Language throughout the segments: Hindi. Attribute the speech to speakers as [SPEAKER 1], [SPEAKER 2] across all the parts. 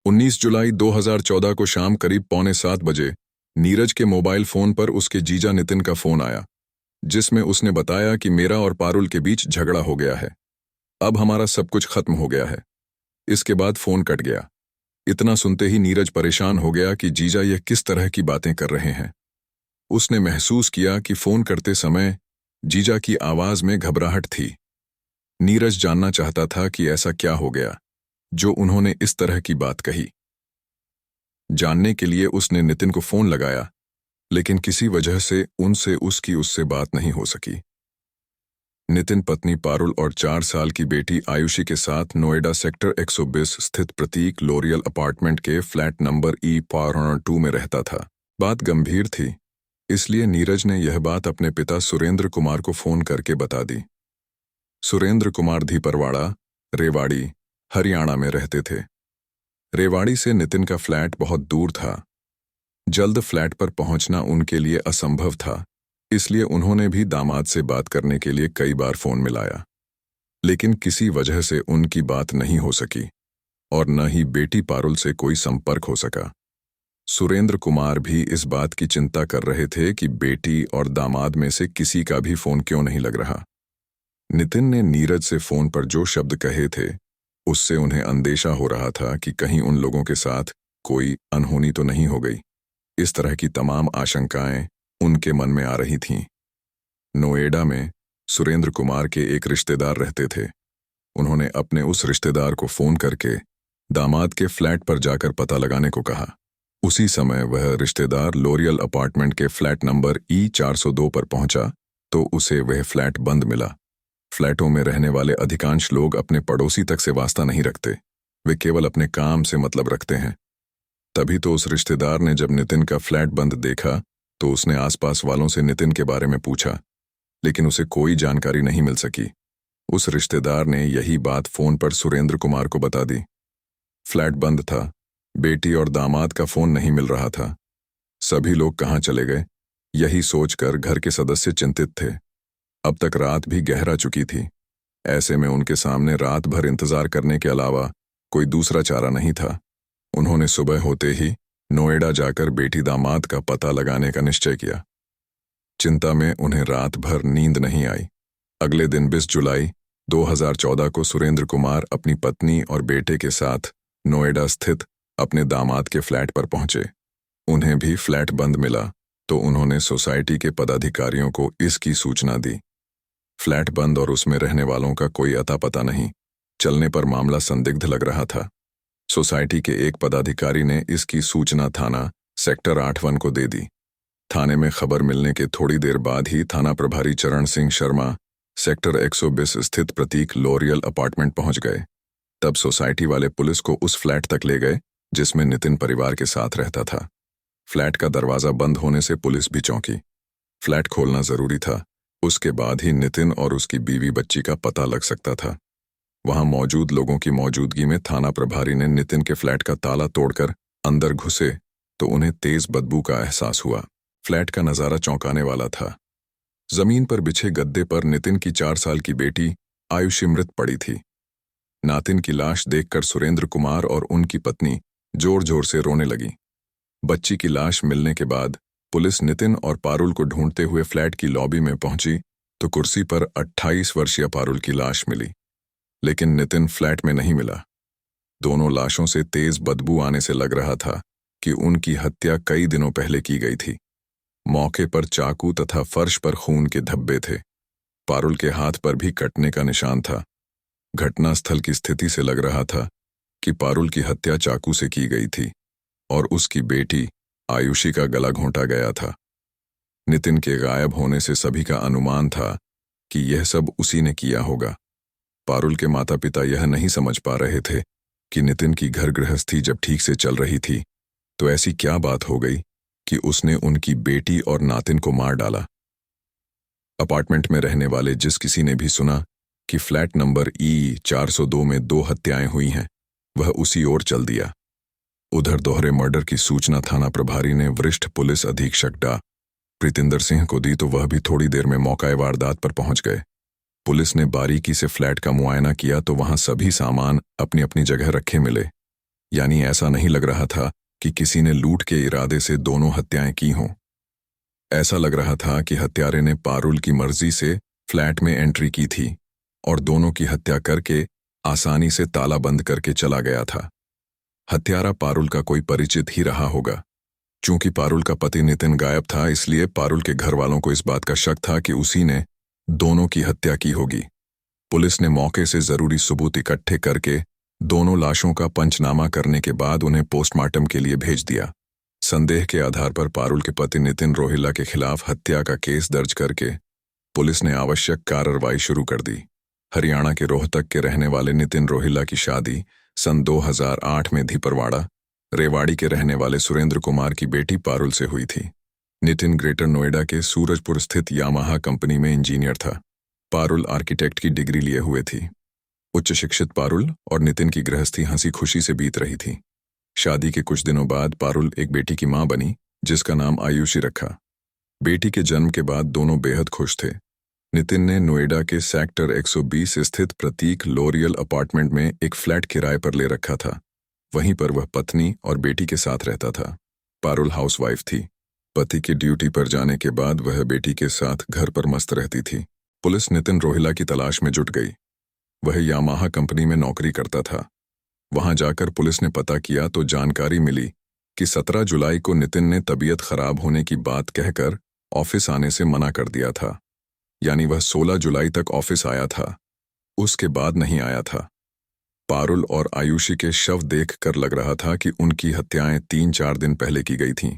[SPEAKER 1] 19 जुलाई 2014 को शाम करीब 6:45 बजे नीरज के मोबाइल फोन पर उसके जीजा नितिन का फोन आया, जिसमें उसने बताया कि मेरा और पारुल के बीच झगड़ा हो गया है। अब हमारा सब कुछ खत्म हो गया है। इसके बाद फोन कट गया। इतना सुनते ही नीरज परेशान हो गया कि जीजा यह किस तरह की बातें कर रहे हैं। उसने महसूस किया कि फोन करते समय जीजा की आवाज में घबराहट थी। नीरज जानना चाहता था कि ऐसा क्या हो गया जो उन्होंने इस तरह की बात कही। जानने के लिए उसने नितिन को फोन लगाया, लेकिन किसी वजह से उससे बात नहीं हो सकी। नितिन पत्नी पारुल और 4 साल की बेटी आयुषी के साथ नोएडा सेक्टर 120 स्थित प्रतीक लोरियल अपार्टमेंट के फ्लैट नंबर E-2 में रहता था। बात गंभीर थी, इसलिए नीरज ने यह बात अपने पिता सुरेंद्र कुमार को फोन करके बता दी। सुरेंद्र कुमार धीपरवाड़ा, रेवाड़ी, हरियाणा में रहते थे। रेवाड़ी से नितिन का फ्लैट बहुत दूर था। जल्द फ्लैट पर पहुंचना उनके लिए असंभव था, इसलिए उन्होंने भी दामाद से बात करने के लिए कई बार फोन मिलाया, लेकिन किसी वजह से उनकी बात नहीं हो सकी और न ही बेटी पारुल से कोई संपर्क हो सका। सुरेंद्र कुमार भी इस बात की चिंता कर रहे थे कि बेटी और दामाद में से किसी का भी फोन क्यों नहीं लग रहा। नितिन ने नीरज से फोन पर जो शब्द कहे थे, उससे उन्हें अंदेशा हो रहा था कि कहीं उन लोगों के साथ कोई अनहोनी तो नहीं हो गई। इस तरह की तमाम आशंकाएं उनके मन में आ रही थीं। नोएडा में सुरेंद्र कुमार के एक रिश्तेदार रहते थे। उन्होंने अपने उस रिश्तेदार को फोन करके दामाद के फ्लैट पर जाकर पता लगाने को कहा। उसी समय वह रिश्तेदार लोरियल अपार्टमेंट के फ्लैट नंबर E-402 पर पहुंचा तो उसे वह फ्लैट बंद मिला। फ्लैटों में रहने वाले अधिकांश लोग अपने पड़ोसी तक से वास्ता नहीं रखते, वे केवल अपने काम से मतलब रखते हैं। तभी तो उस रिश्तेदार ने जब नितिन का फ्लैट बंद देखा तो उसने आसपास वालों से नितिन के बारे में पूछा, लेकिन उसे कोई जानकारी नहीं मिल सकी। उस रिश्तेदार ने यही बात फोन पर सुरेंद्र कुमार को बता दी। फ्लैट बंद था, बेटी और दामाद का फोन नहीं मिल रहा था। सभी लोग कहाँ चले गए, यही सोचकर घर के सदस्य चिंतित थे। अब तक रात भी गहरा चुकी थी। ऐसे में उनके सामने रात भर इंतजार करने के अलावा कोई दूसरा चारा नहीं था। उन्होंने सुबह होते ही नोएडा जाकर बेटी दामाद का पता लगाने का निश्चय किया। चिंता में उन्हें रात भर नींद नहीं आई। अगले दिन 20 जुलाई 2014 को सुरेंद्र कुमार अपनी पत्नी और बेटे के साथ नोएडा स्थित अपने दामाद के फ्लैट पर पहुंचे। उन्हें भी फ्लैट बंद मिला तो उन्होंने सोसाइटी के पदाधिकारियों को इसकी सूचना दी। फ्लैट बंद और उसमें रहने वालों का कोई अता पता नहीं चलने पर मामला संदिग्ध लग रहा था। सोसाइटी के एक पदाधिकारी ने इसकी सूचना थाना सेक्टर 8 को दे दी। थाने में खबर मिलने के थोड़ी देर बाद ही थाना प्रभारी चरण सिंह शर्मा सेक्टर 120 स्थित प्रतीक लोरियल अपार्टमेंट पहुंच गए। तब सोसाइटी वाले पुलिस को उस फ्लैट तक ले गए जिसमें नितिन परिवार के साथ रहता था। फ्लैट का दरवाजा बंद होने से पुलिस भी चौंकी। फ्लैट खोलना जरूरी था, उसके बाद ही नितिन और उसकी बीवी बच्ची का पता लग सकता था। वहां मौजूद लोगों की मौजूदगी में थाना प्रभारी ने नितिन के फ्लैट का ताला तोड़कर अंदर घुसे तो उन्हें तेज बदबू का एहसास हुआ। फ्लैट का नजारा चौंकाने वाला था। जमीन पर बिछे गद्दे पर नितिन की 4 साल की बेटी आयुषी मृत पड़ी थी। नातिन की लाश देखकर सुरेंद्र कुमार और उनकी पत्नी जोर जोर से रोने लगी। बच्ची की लाश मिलने के बाद पुलिस नितिन और पारुल को ढूंढते हुए फ्लैट की लॉबी में पहुंची तो कुर्सी पर 28 वर्षीय पारुल की लाश मिली, लेकिन नितिन फ्लैट में नहीं मिला। दोनों लाशों से तेज बदबू आने से लग रहा था कि उनकी हत्या कई दिनों पहले की गई थी। मौके पर चाकू तथा फर्श पर खून के धब्बे थे। पारुल के हाथ पर भी कटने का निशान था। घटनास्थल की स्थिति से लग रहा था कि पारुल की हत्या चाकू से की गई थी और उसकी बेटी आयुषी का गला घोंटा गया था। नितिन के गायब होने से सभी का अनुमान था कि यह सब उसी ने किया होगा। पारुल के माता पिता यह नहीं समझ पा रहे थे कि नितिन की घर गृहस्थी जब ठीक से चल रही थी तो ऐसी क्या बात हो गई कि उसने उनकी बेटी और नातिन को मार डाला। अपार्टमेंट में रहने वाले जिस किसी ने भी सुना कि फ्लैट नंबर E-402 में 2 हत्याएं हुई हैं, वह उसी ओर चल दिया। उधर दोहरे मर्डर की सूचना थाना प्रभारी ने वरिष्ठ पुलिस अधीक्षक डा प्रीतिंदर सिंह को दी तो वह भी थोड़ी देर में मौका वारदात पर पहुंच गए। पुलिस ने बारीकी से फ्लैट का मुआयना किया तो वहां सभी सामान अपनी अपनी जगह रखे मिले। यानी ऐसा नहीं लग रहा था कि किसी ने लूट के इरादे से दोनों हत्याएं की हों। ऐसा लग रहा था कि हत्यारे ने पारुल की मर्जी से फ्लैट में एंट्री की थी और दोनों की हत्या करके आसानी से ताला बंद करके चला गया था। हत्यारा पारुल का कोई परिचित ही रहा होगा। चूंकि पारुल का पति नितिन गायब था, इसलिए पारुल के घर वालों को इस बात का शक था कि उसी ने दोनों की हत्या की होगी। पुलिस ने मौके से जरूरी सबूत इकट्ठे करके दोनों लाशों का पंचनामा करने के बाद उन्हें पोस्टमार्टम के लिए भेज दिया। संदेह के आधार पर पारुल के पति नितिन रोहिल्ला के खिलाफ हत्या का केस दर्ज करके पुलिस ने आवश्यक कार्रवाई शुरू कर दी। हरियाणा के रोहतक के रहने वाले नितिन रोहिल्ला की शादी सन 2008 में धीपरवाड़ा, रेवाड़ी के रहने वाले सुरेंद्र कुमार की बेटी पारुल से हुई थी। नितिन ग्रेटर नोएडा के सूरजपुर स्थित यामाहा कंपनी में इंजीनियर था। पारुल आर्किटेक्ट की डिग्री लिए हुए थी। उच्च शिक्षित पारुल और नितिन की गृहस्थी हंसी खुशी से बीत रही थी। शादी के कुछ दिनों बाद पारुल एक बेटी की मां बनी, जिसका नाम आयुषी रखा। बेटी के जन्म के बाद दोनों बेहद खुश थे। नितिन ने नोएडा के सेक्टर 120 स्थित प्रतीक लोरियल अपार्टमेंट में एक फ्लैट किराए पर ले रखा था। वहीं पर वह पत्नी और बेटी के साथ रहता था। पारुल हाउसवाइफ थी। पति की ड्यूटी पर जाने के बाद वह बेटी के साथ घर पर मस्त रहती थी। पुलिस नितिन रोहिल्ला की तलाश में जुट गई। वह यामाहा कंपनी में नौकरी करता था। वहां जाकर पुलिस ने पता किया तो जानकारी मिली कि 17 जुलाई को नितिन ने तबीयत खराब होने की बात कहकर ऑफिस आने से मना कर दिया था। यानी वह 16 जुलाई तक ऑफिस आया था, उसके बाद नहीं आया था। पारुल और आयुषी के शव देखकर लग रहा था कि उनकी हत्याएं 3-4 दिन पहले की गई थीं।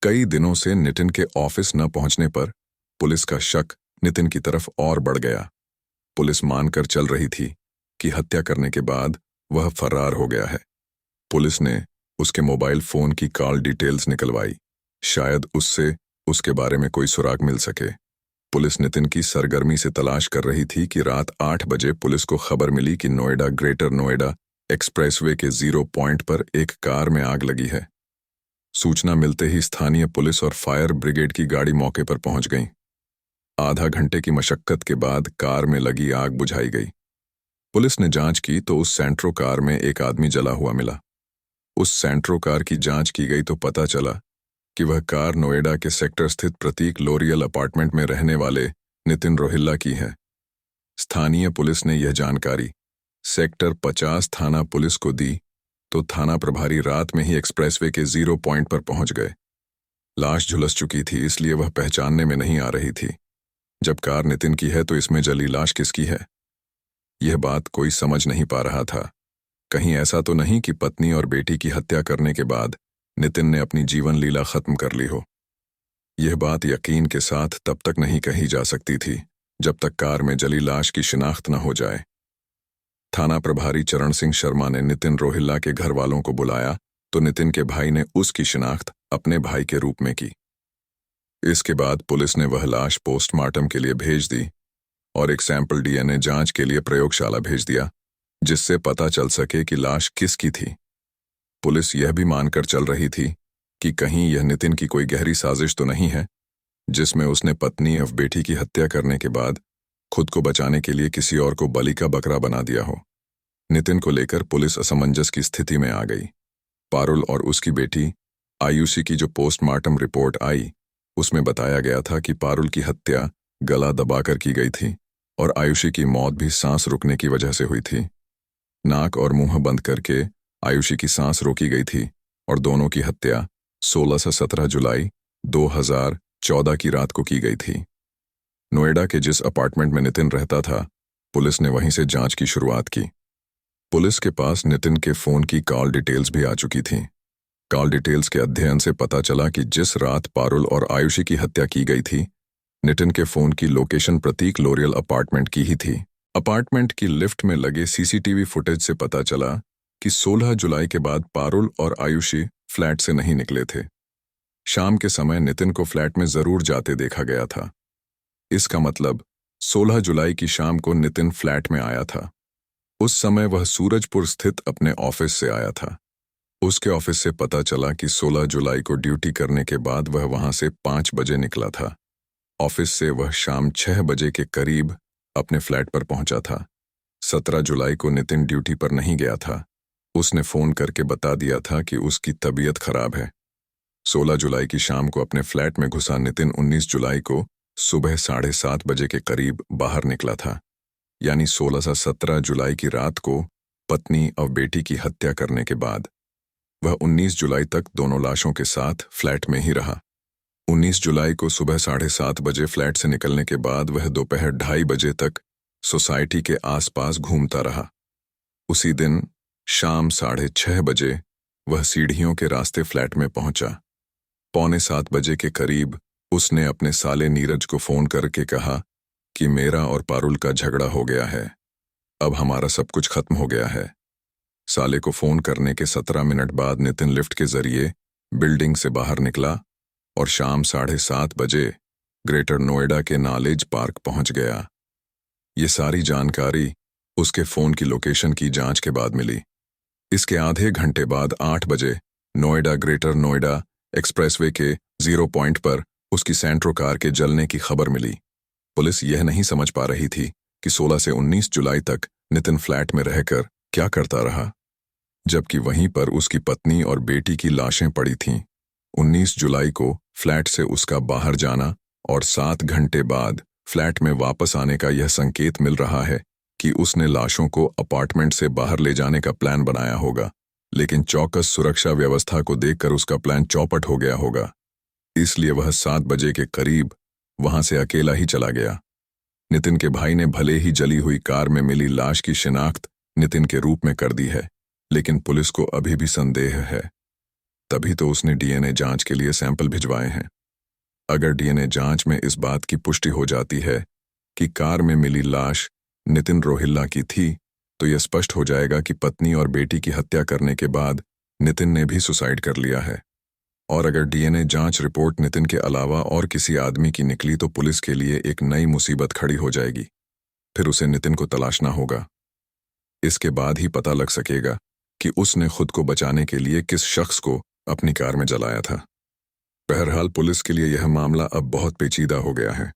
[SPEAKER 1] कई दिनों से नितिन के ऑफिस न पहुंचने पर पुलिस का शक नितिन की तरफ और बढ़ गया। पुलिस मानकर चल रही थी कि हत्या करने के बाद वह फरार हो गया है। पुलिस ने उसके मोबाइल फोन की कॉल डिटेल्स निकलवाई, शायद उससे उसके बारे में कोई सुराग मिल सके। पुलिस नितिन की सरगर्मी से तलाश कर रही थी कि रात 8 बजे पुलिस को खबर मिली कि नोएडा ग्रेटर नोएडा एक्सप्रेसवे के 0 पॉइंट पर एक कार में आग लगी है। सूचना मिलते ही स्थानीय पुलिस और फायर ब्रिगेड की गाड़ी मौके पर पहुंच गई। आधा घंटे की मशक्कत के बाद कार में लगी आग बुझाई गई। पुलिस ने जांच की तो उस सेंट्रो कार में एक आदमी जला हुआ मिला। उस सेंट्रो कार की जांच की गई तो पता चला कि वह कार नोएडा के सेक्टर स्थित प्रतीक लोरियल अपार्टमेंट में रहने वाले नितिन रोहिल्ला की है। स्थानीय पुलिस ने यह जानकारी सेक्टर 50 थाना पुलिस को दी तो थाना प्रभारी रात में ही एक्सप्रेसवे के 0 पॉइंट पर पहुंच गए। लाश झुलस चुकी थी, इसलिए वह पहचानने में नहीं आ रही थी। जब कार नितिन की है तो इसमें जली लाश किसकी है? यह बात कोई समझ नहीं पा रहा था। कहीं ऐसा तो नहीं कि पत्नी और बेटी की हत्या करने के बाद नितिन ने अपनी जीवन लीला खत्म कर ली हो। यह बात यकीन के साथ तब तक नहीं कही जा सकती थी जब तक कार में जली लाश की शिनाख्त न हो जाए। थाना प्रभारी चरण सिंह शर्मा ने नितिन रोहिल्ला के घर वालों को बुलाया तो नितिन के भाई ने उसकी शिनाख्त अपने भाई के रूप में की। इसके बाद पुलिस ने वह लाश पोस्टमार्टम के लिए भेज दी और एक सैंपल डीएनए जांच के लिए प्रयोगशाला भेज दिया, जिससे पता चल सके कि लाश किसकी थी। पुलिस यह भी मानकर चल रही थी कि कहीं यह नितिन की कोई गहरी साजिश तो नहीं है, जिसमें उसने पत्नी और बेटी की हत्या करने के बाद खुद को बचाने के लिए किसी और को बलि का बकरा बना दिया हो। नितिन को लेकर पुलिस असमंजस की स्थिति में आ गई। पारुल और उसकी बेटी आयुषी की जो पोस्टमार्टम रिपोर्ट आई, उसमें बताया गया था कि पारुल की हत्या गला दबाकर की गई थी और आयुषी की मौत भी सांस रुकने की वजह से हुई थी। नाक और मुंह बंद करके आयुषी की सांस रोकी गई थी और दोनों की हत्या 16 से 17 जुलाई 2014 की रात को की गई थी। नोएडा के जिस अपार्टमेंट में नितिन रहता था, पुलिस ने वहीं से जांच की शुरुआत की। पुलिस के पास नितिन के फोन की कॉल डिटेल्स भी आ चुकी थीं। कॉल डिटेल्स के अध्ययन से पता चला कि जिस रात पारुल और आयुषी की हत्या की गई थी, नितिन के फोन की लोकेशन प्रतीक लोरियल अपार्टमेंट की ही थी। अपार्टमेंट की लिफ्ट में लगे सीसीटीवी फुटेज से पता चला कि 16 जुलाई के बाद पारुल और आयुषी फ्लैट से नहीं निकले थे। शाम के समय नितिन को फ्लैट में जरूर जाते देखा गया था। इसका मतलब 16 जुलाई की शाम को नितिन फ्लैट में आया था। उस समय वह सूरजपुर स्थित अपने ऑफिस से आया था। उसके ऑफिस से पता चला कि 16 जुलाई को ड्यूटी करने के बाद वह वहां से 5 बजे निकला था। ऑफिस से वह शाम 6 बजे के करीब अपने फ्लैट पर पहुंचा था। 17 जुलाई को नितिन ड्यूटी पर नहीं गया था। उसने फोन करके बता दिया था कि उसकी तबीयत खराब है। 16 जुलाई की शाम को अपने फ्लैट में घुसा नितिन 19 जुलाई को सुबह 7:30 बजे के करीब बाहर निकला था। यानी 16 से 17 जुलाई की रात को पत्नी और बेटी की हत्या करने के बाद वह 19 जुलाई तक दोनों लाशों के साथ फ्लैट में ही रहा। 19 जुलाई को सुबह 7:30 बजे फ्लैट से निकलने के बाद वह दोपहर 2:30 बजे तक सोसाइटी के आसपास घूमता रहा। उसी दिन शाम 6:30 बजे वह सीढ़ियों के रास्ते फ्लैट में पहुंचा। 6:45 बजे के करीब उसने अपने साले नीरज को फोन करके कहा कि मेरा और पारुल का झगड़ा हो गया है, अब हमारा सब कुछ खत्म हो गया है। साले को फोन करने के 17 मिनट बाद नितिन लिफ्ट के जरिए बिल्डिंग से बाहर निकला और शाम 7:30 बजे ग्रेटर नोएडा के नॉलेज पार्क पहुंच गया। ये सारी जानकारी उसके फोन की लोकेशन की जांच के बाद मिली। इसके आधे घंटे बाद 8 बजे नोएडा ग्रेटर नोएडा एक्सप्रेसवे के 0 पॉइंट पर उसकी सेंट्रो कार के जलने की खबर मिली। पुलिस यह नहीं समझ पा रही थी कि 16 से 19 जुलाई तक नितिन फ्लैट में रहकर क्या करता रहा, जबकि वहीं पर उसकी पत्नी और बेटी की लाशें पड़ी थीं। 19 जुलाई को फ्लैट से उसका बाहर जाना और 7 घंटे बाद फ्लैट में वापस आने का यह संकेत मिल रहा है कि उसने लाशों को अपार्टमेंट से बाहर ले जाने का प्लान बनाया होगा, लेकिन चौकस सुरक्षा व्यवस्था को देखकर उसका प्लान चौपट हो गया होगा। इसलिए वह 7 बजे के करीब वहां से अकेला ही चला गया। नितिन के भाई ने भले ही जली हुई कार में मिली लाश की शिनाख्त नितिन के रूप में कर दी है, लेकिन पुलिस को अभी भी संदेह है। तभी तो उसने डीएनए जांच के लिए सैंपल भिजवाए हैं। अगर डीएनए जांच में इस बात की पुष्टि हो जाती है कि कार में मिली लाश नितिन रोहिल्ला की थी, तो यह स्पष्ट हो जाएगा कि पत्नी और बेटी की हत्या करने के बाद नितिन ने भी सुसाइड कर लिया है। और अगर डीएनए जांच रिपोर्ट नितिन के अलावा और किसी आदमी की निकली तो पुलिस के लिए एक नई मुसीबत खड़ी हो जाएगी। फिर उसे नितिन को तलाशना होगा। इसके बाद ही पता लग सकेगा कि उसने खुद को बचाने के लिए किस शख्स को अपनी कार में जलाया था। बहरहाल पुलिस के लिए यह मामला अब बहुत पेचीदा हो गया है।